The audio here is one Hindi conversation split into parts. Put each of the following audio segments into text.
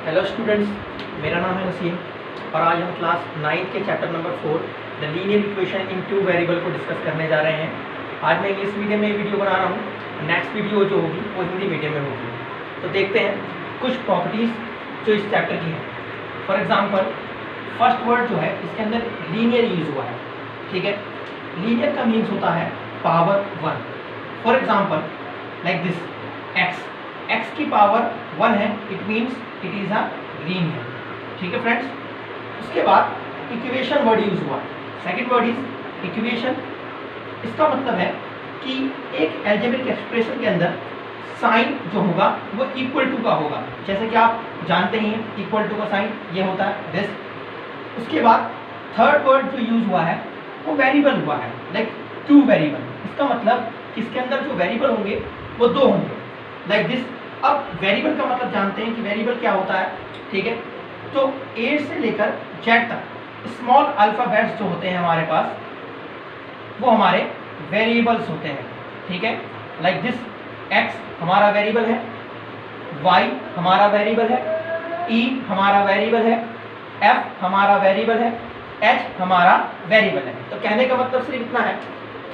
हेलो स्टूडेंट्स, मेरा नाम है नसीम और आज हम क्लास 9 के chapter number 4 the linear equation in two variable को डिस्कस करने जा रहे हैं। आज मैं इंग्लिश मीडियम में वीडियो बना रहा हूँ, नेक्स्ट वीडियो जो होगी वो हिंदी मीडियम में होगी। तो देखते हैं कुछ प्रॉपर्टीज़ जो इस चैप्टर की हैं। फॉर एग्जाम्पल फर्स्ट वर्ड जो है इसके अंदर लीनियर यूज हुआ है, ठीक है। लीनियर का मीन्स होता है power 1। For example like this x की पावर 1 है, it means it is a linear, ठीक है फ्रेंड्स। उसके बाद इक्वेशन वर्ड यूज हुआ, सेकंड वर्ड इज इक्वेशन। इसका मतलब है कि एक अलजेब्रिक एक्सप्रेशन के अंदर साइन जो होगा वो इक्वल टू का होगा, जैसे कि आप जानते ही हैं इक्वल टू का साइन ये होता है दिस। उसके बाद थर्ड वर्ड जो यूज हुआ है वो वेरिएबल हुआ है, लाइक टू वेरिएबल। इसका मतलब कि इसके अंदर जो वेरिएबल होंगे वो दो होंगे, लाइक दिस। अब वेरिएबल का मतलब जानते हैं कि वेरिएबल क्या होता है, ठीक है। तो ए से लेकर जेड तक स्मॉल अल्फाबेट्स जो होते हैं हमारे पास वो हमारे वेरिएबल्स होते हैं, ठीक है। लाइक दिस एक्स हमारा वेरिएबल है, वाई हमारा वेरिएबल है, ई हमारा वेरिएबल है, एफ हमारा वेरिएबल है, एच हमारा वेरिएबल है। तो कहने का मतलब सिर्फ इतना है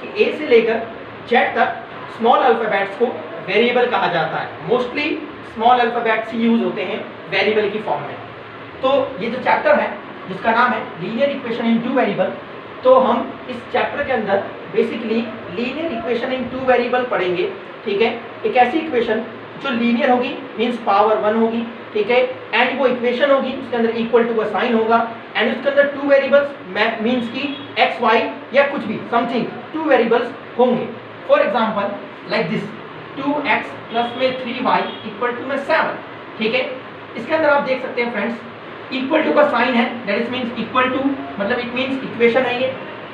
कि ए से लेकर जेड तक स्मॉल अल्फाबेट्स को वेरिएबल कहा जाता है। मोस्टली स्मॉल अल्फाबेट्स ही यूज होते हैं वेरिएबल की फॉर्म में। तो ये जो चैप्टर है जिसका नाम है linear equation in two variable, तो हम इस चैप्टर के अंदर basically linear equation in two variable पढ़ेंगे, ठीक है। एक ऐसी इक्वेशन जो लीनियर होगी मीन्स पावर 1 होगी, ठीक है। एंड वो इक्वेशन होगी उसके अंदर इक्वल टू का साइन होगा एंड उसके अंदर टू वेरिएबल्स मीन्स की एक्स वाई या कुछ भी समथिंग टू वेरिएबल्स होंगे। For example like this 2x plus में 3y इक्वल टू में 7, ठीक है। इसके अंदर आप देख सकते हैं फ्रेंड्स इक्वल टू का साइन है, that is means equal to मतलब इट मीन्स इक्वेशन है ये।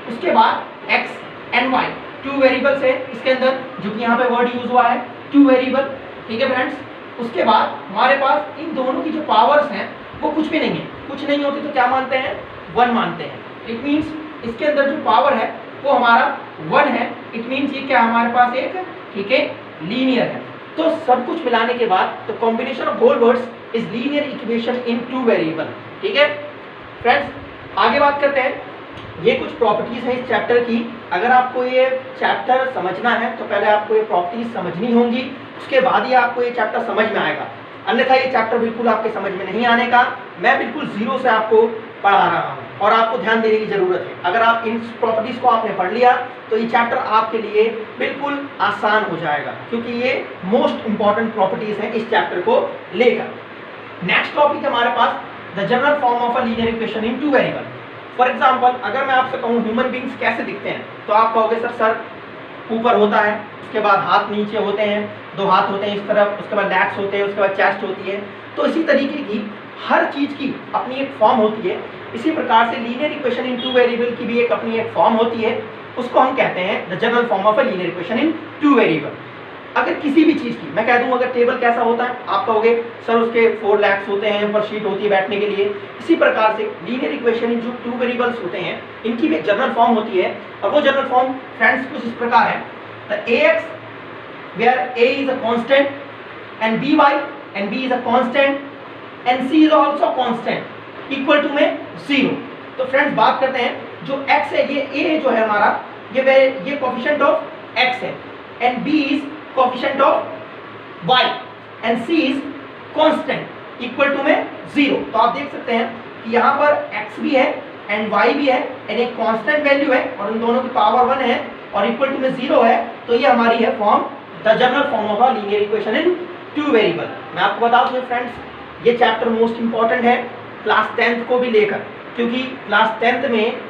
उसके बाद x and y two variables है इसके अंदर, जो कि यहाँ पे वर्ड यूज हुआ है टू वेरिएबल, ठीक है फ्रेंड्स। उसके बाद हमारे पास इन दोनों की जो पावर्स हैं वो कुछ भी नहीं है, कुछ नहीं होती तो क्या मानते हैं 1 मानते हैं। इट मीन्स इसके अंदर जो पावर है वो हमारा 1 है, इट मीन्स ये क्या हमारे पास एक, ठीक है, लीनियर है। तो सब कुछ मिलाने के बाद तो combination of whole words is linear equation in two variable, ठीक है फ्रेंड्स। आगे बात करते हैं, ये कुछ प्रॉपर्टीज है इस चैप्टर की। अगर आपको ये चैप्टर समझना है तो पहले आपको ये प्रॉपर्टीज समझनी होंगी, उसके बाद ही आपको ये चैप्टर समझ में आएगा। अन्यथा ये चैप्टर बिल्कुल आपके समझ में नहीं आने का। मैं बिल्कुल जीरो से आपको पढ़ा रहा हूँ और आपको ध्यान देने की जरूरत है। अगर आप इन प्रॉपर्टीज को आपने पढ़ लिया तो ये चैप्टर आपके लिए बिल्कुल आसान हो जाएगा, क्योंकि ये मोस्ट इंपॉर्टेंट प्रॉपर्टीज हैं इस चैप्टर को लेकर। नेक्स्ट टॉपिक हमारे पास the general form of a linear equation in two variable. For example अगर मैं आपसे कहूँ ह्यूमन बींग्स कैसे दिखते हैं तो आप कहोगे सर ऊपर होता है, उसके बाद हाथ नीचे होते हैं, 2 हाथ होते हैं इस तरफ, उसके बाद लैग्स होते हैं, उसके बाद चेस्ट होती है। तो इसी तरीके की हर चीज की अपनी एक फॉर्म होती है। इसी प्रकार से linear equation in two variable की भी एक अपनी एक फॉर्म होती है, उसको हम कहते हैं the general form of a linear equation in two variable. अगर किसी भी चीज की मैं कह दूं अगर टेबल कैसा होता है, आप कहोगे सर उसके 4 लेग्स होते हैं, ऊपर शीट होती है बैठने के लिए। इसी प्रकार से लीनियर इक्वेशन इन जो टू वेरिएबल्स होते हैं इनकी भी एक जनरल फॉर्म होती है, और वो जनरल फॉर्म फ्रेंड्स कुछ इस प्रकार है। The ax where a is a constant and by and b is a constant and c is also constant equal to में 0। तो फ्रेंड्स बात करते हैं जो x है, ये a जो है हमारा ये कोएफिशिएंट ऑफ x है and b is coefficient of y and c is constant equal to में 0। तो आप देख सकते हैं कि यहाँ पर x भी है and y भी है and एक कांस्टेंट वैल्यू है और इन दोनों की पावर 1 है और इक्वल टू में 0 है। तो ये हमारी है form the general form of a linear equation in two variable. मैं आपको बता दूं फ्रेंड्स ये चैप्टर मोस्ट इंपॉर्टेंट है क्लास 10th को भी लेकर, क्योंकि क्लास 10th में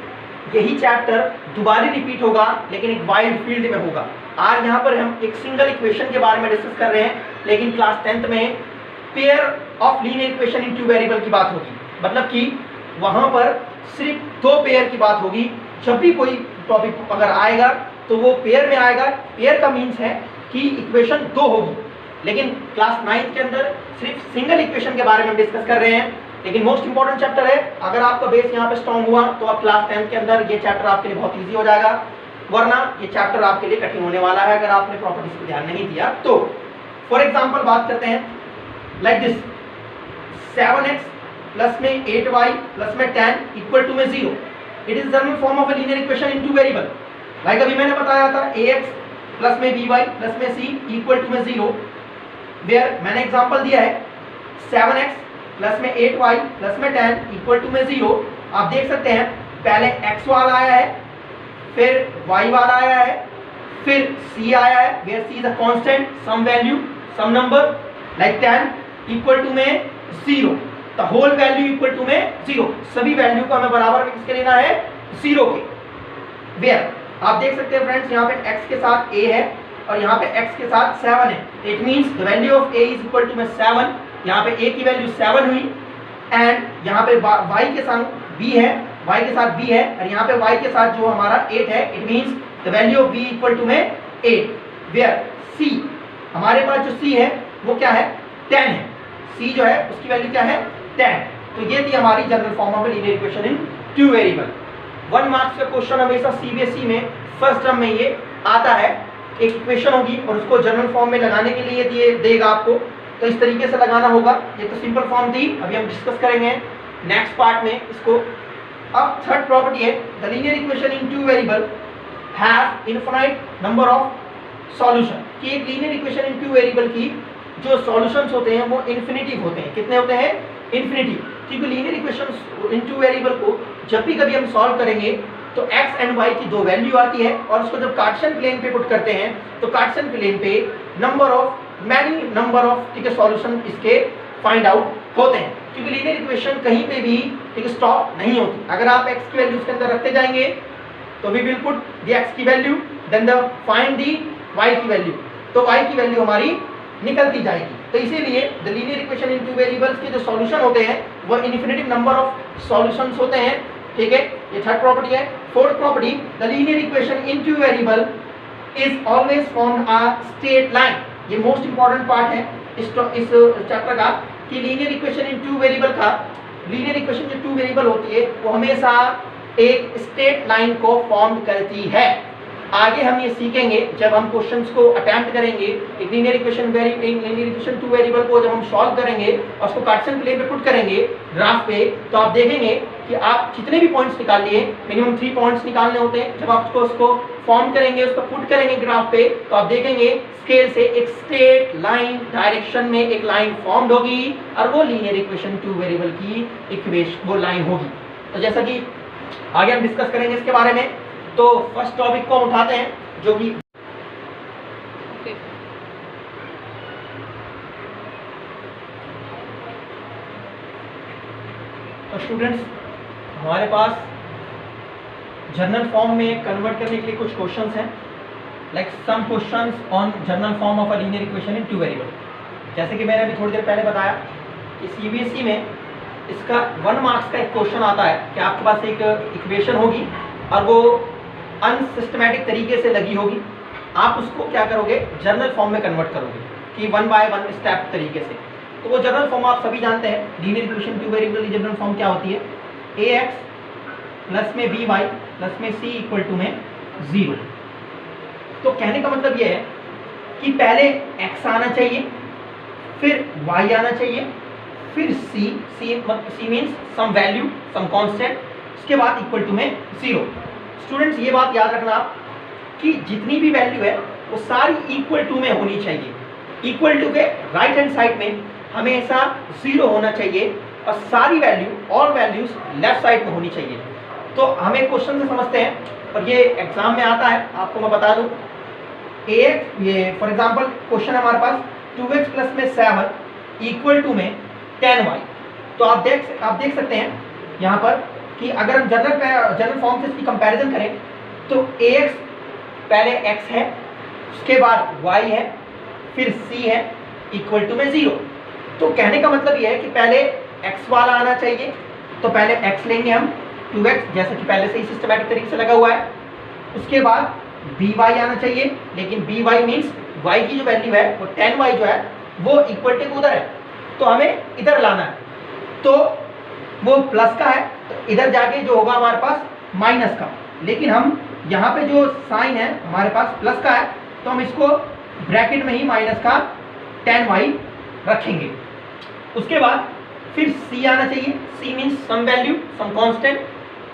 यही चैप्टर दोबारा रिपीट होगा लेकिन एक वाइड फील्ड में होगा। आज यहाँ पर हम एक सिंगल इक्वेशन के बारे में डिस्कस कर रहे हैं, लेकिन क्लास 10th में pair of linear equation in two variable की बात होगी। मतलब कि वहाँ पर सिर्फ 2 पेयर की बात होगी। जब भी कोई टॉपिक अगर आएगा तो वो पेयर में आएगा। पेयर का मीन्स है कि इक्वेशन 2 होगी, लेकिन क्लास 9 के अंदर सिर्फ सिंगल इक्वेशन के बारे में डिस्कस कर रहे हैं। लेकिन मोस्ट इंपॉर्टेंट चैप्टर है। अगर आपका बेस यहाँ पे स्ट्रॉन्ग हुआ तो आप क्लास 10 के अंदर ये चैप्टर आपके लिए बहुत ईजी हो जाएगा, वरना ये चैप्टर आपके लिए कठिन होने वाला है अगर आपने प्रॉपर्टीज पर ध्यान नहीं दिया तो। फॉर एग्जाम्पल बात करते हैं लाइक दिस 7x प्लस में 8y प्लस में 10 इक्वल टू में 0। It is general form of a linear equation in two variable. Like अभी मैंने बताया था ax प्लस में by प्लस में c इक्वल टू में 0, वेयर मैंने एग्जांपल दिया है 7x प्लस में 8y प्लस में 10 इक्वल टू में 0। आप देख सकते हैं पहले x वाला आया है, फिर y वाला आया है, फिर c आया है, where c is a constant, some value, some number, like 10 equal to में 0, the whole value equal to में 0। सभी वैल्यू को हमें बराबर में किसके लेना है, 0 के। वेयर आप देख सकते हैं फ्रेंड्स यहाँ पे x के साथ a है और यहाँ पे x के साथ 7 है। It means the value of a is equal to में 7। यहाँ पे a की वैल्यू 7 हुई एंड यहाँ पे y के साथ b है, y के साथ b है और यहाँ पे y के साथ जो हमारा 8 है। It means the value of b equal to में 8। वेयर c, हमारे पास जो c है वो क्या है, 10 है। c जो है उसकी वैल्यू क्या है, 10। तो ये थी हमारी general form of linear equation in two variable. 1 marks का क्वेश्चन हमेशा सीबीएसई में फर्स्ट टर्म में ये आता है। एक इक्वेशन होगी और उसको जनरल फॉर्म में लगाने के लिए दिए देगा आपको, तो इस तरीके से लगाना होगा। ये तो सिंपल फॉर्म थी, अभी हम डिस्कस करेंगे नेक्स्ट पार्ट में इसको। अब थर्ड प्रॉपर्टी है the linear equation in two variable have infinite number of solution. कि एक linear equation in two variable की जो सॉल्यूशंस होते हैं वो इन्फिनिटिव होते हैं। कितने होते हैं, इन्फिनिटिव। क्योंकि linear equation in two variable को जब भी कभी हम सॉल्व करेंगे तो x एंड y की दो वैल्यू आती है और उसको जब कार्टेशियन प्लेन पे पुट करते हैं तो कार्टेशियन प्लेन पे मैनी नंबर ऑफ ठीक है सॉल्यूशन इसके फाइंड आउट होते हैं। क्योंकि लीनियर इक्वेशन कहीं पे भी ठीक है स्टॉप नहीं होती। अगर आप x की वैल्यू उसके अंदर रखते जाएंगे तो we will put the x की value then the find the y की वैल्यू, तो y की वैल्यू हमारी निकलती जाएगी। तो इसीलिए the linear equation in two variables के जो सॉल्यूशन होते हैं वो इन्फिनिटिव नंबर ऑफ सॉल्यूशंस होते हैं। ठीक है, ये थर्ड प्रॉपर्टी है। Fourth property the linear equation in two variable is always form a straight line. ये मोस्ट इंपॉर्टेंट पार्ट है इस चैप्टर का कि linear equation in two variable का, लीनियर इक्वेशन जो टू वेरिएबल होती है वो हमेशा एक स्ट्रेट लाइन को फॉर्म करती है। आगे हम ये सीखेंगे जब हम क्वेश्चंस को अटेम्प्ट करेंगे। एक लीनियर इक्वेशन टू वेरिएबल को जब हम सॉल्व करेंगे और उसको कार्टेशियन प्लेन पे पुट करेंगे ग्राफ पे, तो आप देखेंगे कि आप जितने भी पॉइंट्स निकाल लिए, मिनिमम 3 पॉइंट्स निकालने होते हैं। जब आप उसको फॉर्म करेंगे, उसको पुट करेंगे ग्राफ पे, तो आप देखेंगे स्केल से एक स्ट्रेट लाइन डायरेक्शन में एक लाइन फॉर्म्ड होगी और वो लीनियर इक्वेशन टू वेरिएबल की इक्वेशन वो लाइन होगी। तो जैसा कि आगे हम डिस्कस करेंगे इसके बारे में। तो फर्स्ट टॉपिक को हम उठाते हैं जो कि तो स्टूडेंट्स हमारे पास जर्नल फॉर्म में कन्वर्ट करने के लिए कुछ क्वेश्चंस हैं, like some questions on general form of a linear equation in two variable. जैसे कि मैंने अभी थोड़ी देर पहले बताया कि सीबीएसई में इसका 1 मार्क्स का एक क्वेश्चन आता है कि आपके पास एक इक्वेशन होगी और वो अनसिस्टमैटिक तरीके से लगी होगी। आप उसको क्या करोगे, जर्नल फॉर्म में कन्वर्ट करोगे कि 1 बाय 1 स्टेप तरीके से। तो वो जर्नल फॉर्म आप सभी जानते हैं। लीनियर इक्वेशन टू वेरिएबल की जर्नल फॉर्म क्या होती है, ax प्लस में by प्लस में c इक्वल टू में 0। तो कहने का मतलब ये है कि पहले x आना चाहिए, फिर y आना चाहिए, फिर c means some value, some constant, उसके बाद इक्वल टू में 0। स्टूडेंट्स ये बात याद रखना कि जितनी भी वैल्यू है वो सारी इक्वल टू में होनी चाहिए। इक्वल टू के राइट हैंड साइड में हमेशा 0 होना चाहिए और सारी value, all values left side में होनी चाहिए। तो हमें क्वेश्चन से समझते हैं और ये एग्जाम में आता है, आपको मैं बता दूं। ax, ये फॉर एग्जांपल क्वेश्चन हमारे पास 2x प्लस में 7 इक्वल टू में 10y। तो आप देख सकते हैं यहाँ पर कि अगर हम जनरल फॉर्म से इसकी कंपैरिजन करें तो ax पहले x है, उसके बाद y है, फिर c है, इक्वल टू में 0। तो कहने का मतलब ये है कि पहले x वाला आना चाहिए, तो पहले x लेंगे हम 2x, जैसा कि पहले से ही सिस्टमैटिक तरीके से लगा हुआ है। उसके बाद by आना चाहिए, लेकिन by मीन्स y की जो वैल्यू है वो 10y जो है वो इक्वल टू उधर है, तो हमें इधर लाना है। तो वो प्लस का है तो इधर जाके जो होगा हमारे पास माइनस का, लेकिन हम यहाँ पे जो साइन है हमारे पास प्लस का है तो हम इसको ब्रैकेट में ही माइनस का 10y रखेंगे। उसके बाद फिर सी आना चाहिए, C means some value, some constant.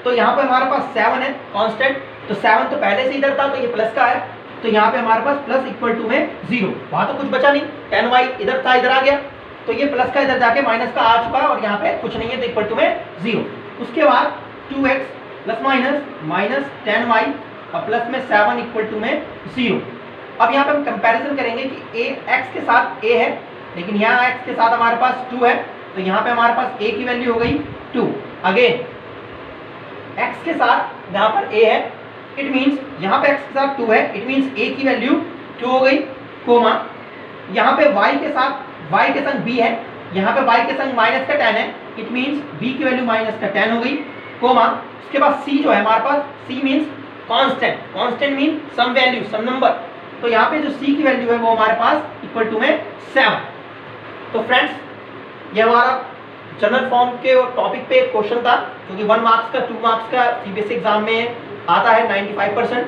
तो यहाँ पे हमारे पास 7 है कांस्टेंट, तो 7 तो पहले से इधर था तो ये प्लस का है, तो यहाँ पे हमारे पास प्लस इक्वल टू में 0, वहां तो कुछ बचा नहीं, 10y इधर था इधर आ गया, तो ये प्लस का इधर जाके माइनस का आ चुका है और यहाँ पे कुछ नहीं है तो इक्वल टू में 0। उसके बाद 2x plus minus minus 10y और प्लस में 7 इक्वल टू में 0। अब यहाँ पे हम कंपैरिजन करेंगे कि x के साथ a है, लेकिन यहाँ x के साथ हमारे पास 2 है, तो यहाँ पे हमारे पास a की वैल्यू हो गई 2। अगेन x के साथ यहाँ पर a है, इट मीन्स यहाँ पे x के साथ 2 है, इट मीन्स a की वैल्यू 2 हो गई, कोमा यहाँ पे y के साथ y के संग b है, यहाँ पे y के संग माइनस का 10 है, इट मीन्स b की वैल्यू माइनस का 10 हो गई, कोमा उसके बाद c जो है हमारे पास, c means constant, constant mean some value, some number, तो यहाँ पे जो c की वैल्यू है वो हमारे पास इक्वल टू में 7। तो फ्रेंड्स ये हमारा जनरल फॉर्म के टॉपिक पे एक क्वेश्चन था, क्योंकि 1 मार्क्स का 2 मार्क्स का सीबीएसई एग्जाम में आता है 95%,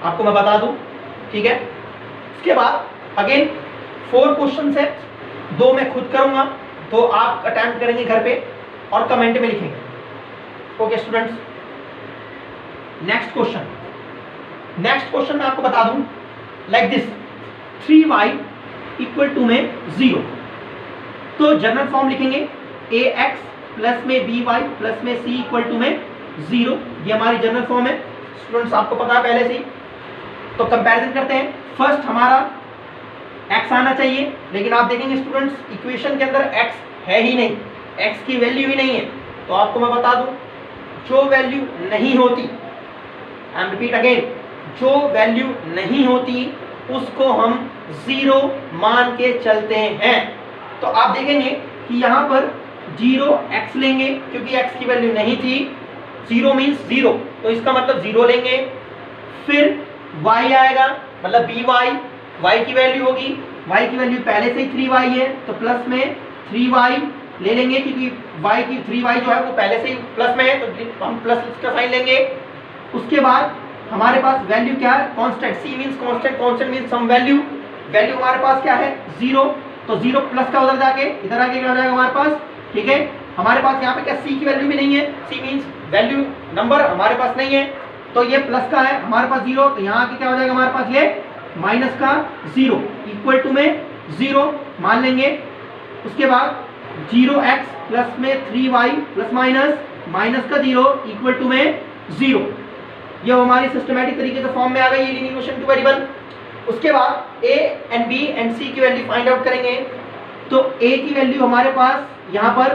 आपको मैं बता दूं, ठीक है। इसके बाद अगेन 4 क्वेश्चन है, 2 मैं खुद करूंगा, 2 आप अटेम्प्ट करेंगे घर पे और कमेंट में लिखेंगे। ओके स्टूडेंट्स, नेक्स्ट क्वेश्चन मैं आपको बता दूं like this, 3y equal to में 0। तो जनरल फॉर्म लिखेंगे ax प्लस में by प्लस में c इक्वल टू में 0, ये हमारी जनरल फॉर्म है स्टूडेंट्स, आपको पता है पहले से ही। तो कंपैरिजन करते हैं, फर्स्ट हमारा x आना चाहिए, लेकिन आप देखेंगे स्टूडेंट्स इक्वेशन के अंदर x है ही नहीं, x की वैल्यू ही नहीं है। तो आपको मैं बता दूं, जो वैल्यू नहीं होती, आई एम रिपीट अगेन, जो वैल्यू नहीं होती उसको हम 0 मान के चलते हैं। तो आप देखेंगे कि यहाँ पर 0x लेंगे, क्योंकि x की वैल्यू नहीं थी, 0 मीन्स 0, तो इसका मतलब 0 लेंगे, फिर y आएगा मतलब by, y की वैल्यू होगी, y की वैल्यू पहले से ही 3y है, तो प्लस में 3y ले लेंगे, क्योंकि y की 3y जो है वो पहले से ही प्लस में है, तो हम प्लस का साइन लेंगे। उसके बाद हमारे पास वैल्यू क्या है, constant, c means constant, constant means some value, value हमारे पास क्या है 0, तो 0 प्लस का उधर जाके इधर आके क्या हो जाएगा हमारे पास, ठीक है। हमारे पास यहाँ पे क्या c की वैल्यू भी नहीं है, c मींस वैल्यू नंबर हमारे पास नहीं है, तो ये प्लस का है हमारे पास 0, तो यहाँ आके क्या हो जाएगा हमारे पास ये माइनस का 0 इक्वल टू में 0 मान लेंगे। उसके बाद 0x प्लस में 3y प्लस माइनस माइनस का 0 इक्वल टू में 0, ये हमारी सिस्टमैटिक तरीके से फॉर्म में आ गई लीनियर इक्वेशन टू वेरिएबल। उसके बाद a and b and c की वैल्यू फाइंड आउट करेंगे। तो a की वैल्यू हमारे पास यहाँ पर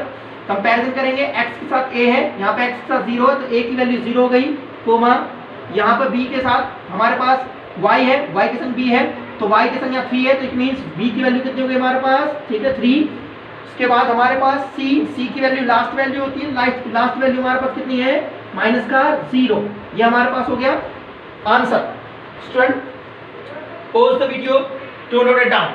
कंपैरिजन करेंगे, x के साथ a है, यहाँ पे x के साथ 0 है, तो a की वैल्यू 0 हो गई, कोमा यहाँ पर b के साथ हमारे पास y है, y के संग b है, तो y के संग यहाँ 3 है, तो इट मीन्स b की वैल्यू कितनी हो गई हमारे पास, ठीक है 3। उसके बाद हमारे पास c की वैल्यू लास्ट वैल्यू होती है, लास्ट वैल्यू हमारे पास कितनी है माइनस का 0, ये हमारे पास हो गया answer. Student pause the video to note it down।